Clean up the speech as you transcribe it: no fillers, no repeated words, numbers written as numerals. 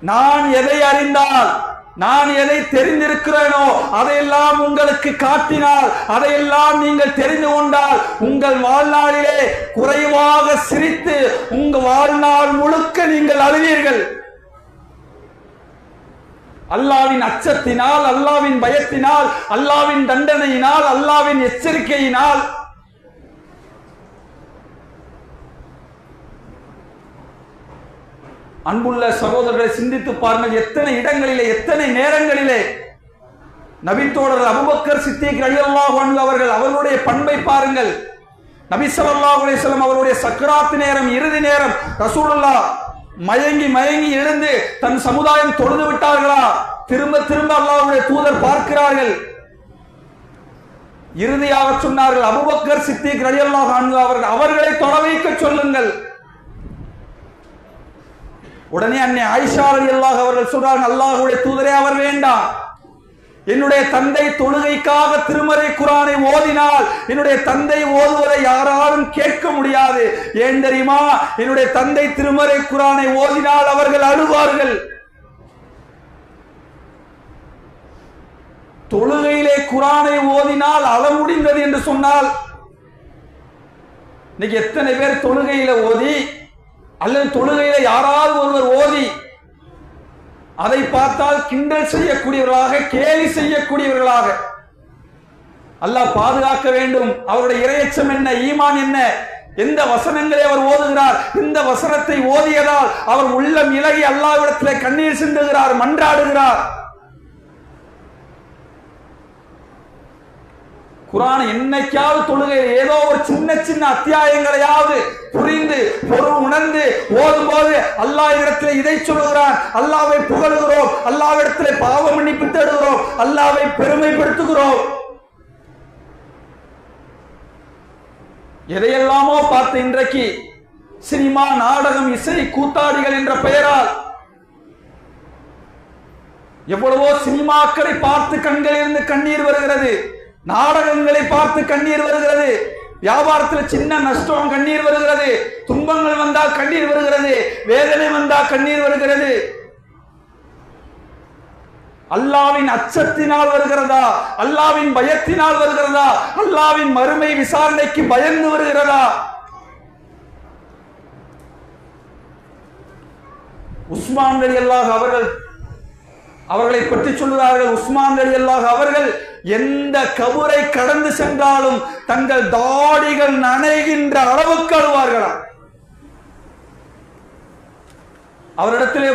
நான் எதை அறிந்தால், நான் எதை தெரிந்திருக்கிறேனோ அதையெல்லாம் உங்களுக்கு காட்டினால், அதையெல்லாம் நீங்கள் தெரிந்து கொண்டால், உங்கள் வாழ்நாளிலே குறைவாக சிரித்து உங்கள் வாழ்நாள் முழுக்க நீங்கள் அழுவீர்கள். அல்லாவின் அச்சத்தினால், அல்லாவின் பயத்தினால், அல்லாவின் தண்டனையினால், அல்லாவின் எச்சரிக்கையினால். அன்புள்ள சகோதரர்களை சிந்தித்து பாருங்கள். எத்தனை இடங்களிலே, எத்தனை நேரங்களிலே நபித்தோழர் அபூபக்கர் சித்திக் ரலியல்லாஹு அன்ஹு அவர்கள், அவர்களுடைய பண்பை பாருங்கள். நபி ஸல்லல்லாஹு அலைஹி வஸல்லம் அவருடைய சக்ராத் நேரம், இறுதி நேரம், ரசூலுல்லாஹ் மயங்கி மயங்கி எழுந்து தன் சமுதாயம் தொழுது விட்டார்களா? திரும்ப திரும்ப அல்லாஹ்வுடைய தூதர் பார்க்கிறார்கள். இறுதியாக சொன்னார்கள், அபூபக்கர் சித்திக் ரலியல்லாஹு அன்ஹு அவர்களை தொழ வைக்க சொல்லுங்கள். உடனே அன்னை ஆயிஷா ரலியல்லாஹு அவர்கள் சொல்றாங்க, அல்லாஹ்வுடைய தூதரே, அவர் வேண்டாம். என்னுடைய தந்தை தொழுகைக்காக திருமறை குர்ஆனை ஓதினால் என்னுடைய தந்தை ஓதுவதை யாராலும் கேட்க முடியாது. ஏன் தெரியுமா? என்னுடைய தந்தை திருமறை குர்ஆனை ஓதினால் அவர்கள் அழுவார்கள். தொழுகையிலே குர்ஆனை ஓதினால் அழ முடிந்தது என்று சொன்னால், இன்னைக்கு எத்தனை பேர் தொழுகையில ஓதி அல்லது தொழுகையில யாராவது ஒருவர் ஓதி அதை பார்த்தால் கிண்டல் செய்யக்கூடியவர்களாக, கேலி செய்யக்கூடியவர்களாக. அல்லாஹ் பாதுகாக்க வேண்டும். அவருடைய இறையச்சம் என்ன, ஈமான் என்ன, எந்த வசனங்களை அவர் ஓதுகிறார், இந்த வசனத்தை ஓதியதால் அவர் உள்ளம் இலகி அல்லாஹ்விடத்திலே கண்ணீர் சிந்துகிறார், மன்றாடுகிறார். குர்ஆன் என்னைக்காவது தொழுகையில் ஏதோ ஒரு சின்ன சின்ன அத்தியாயங்களையாவது புரிந்து பொருள் உணர்ந்து ஓதும் போது அல்லாஹ்விடத்திலே இதை சொல்லுகிறான், அல்லாஹ்வை புகழுகிறோம், அல்லாஹ்விடத்திலே பாவ மன்னிப்பு தேடுகிறோம், அல்லாஹ்வை பெருமைப்படுத்துகிறோம். எதையெல்லாமோ பார்த்து இன்றைக்கு சினிமா, நாடகம், இசை, கூத்தாடிகள் என்ற பெயரால் எவ்வளவோ சினிமாக்களை பார்த்து கண்களிலிருந்து கண்ணீர் வருகிறது, நாடகங்களை பார்த்து கண்ணீர் வருகிறது, வியாபாரத்தில் சின்ன நஷ்டம் கண்ணீர் வருகிறது, துன்பங்கள் வந்தால் கண்ணீர் வருகிறது, வேதனை வந்தால் கண்ணீர் வருகிறது. அல்லாவின் அச்சத்தினால் வருகிறதா, அல்லாவின் பயத்தினால் வருகிறதா, அல்லாவின் மறுமை விசாரணைக்கு பயந்து வருகிறதா? உஸ்மான் ரலியல்லாஹு அவர்களை பற்றி சொல்கிறார்கள். உஸ்மான் ரலியல்லாஹு அவர்கள் எந்த கபரை கடந்து சென்றாலும் தங்கள் தாடிகள் நனைகின்ற அளவுக்கு அழுவார்களாம். அவரிடத்திலே